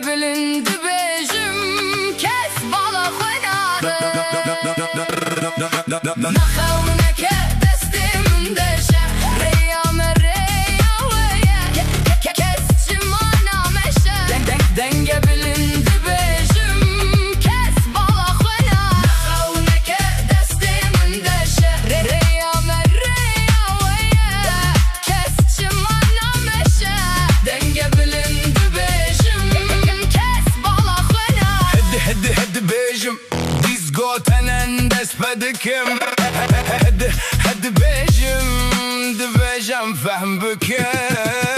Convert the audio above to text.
denge bilindi bejim kes bala khoynarı Nakhawuneke destimde şehreya mereya veye kes çimana meşe denge bilindi bejim kes bala khoynarı Nakhawuneke destimde şehreya mereya veye kes çimana meşe denge bilindi bejim kes bala khoynarı Hadi bejim Dizgo tenen despedikim Hadi bejim Dibejim fehm bükem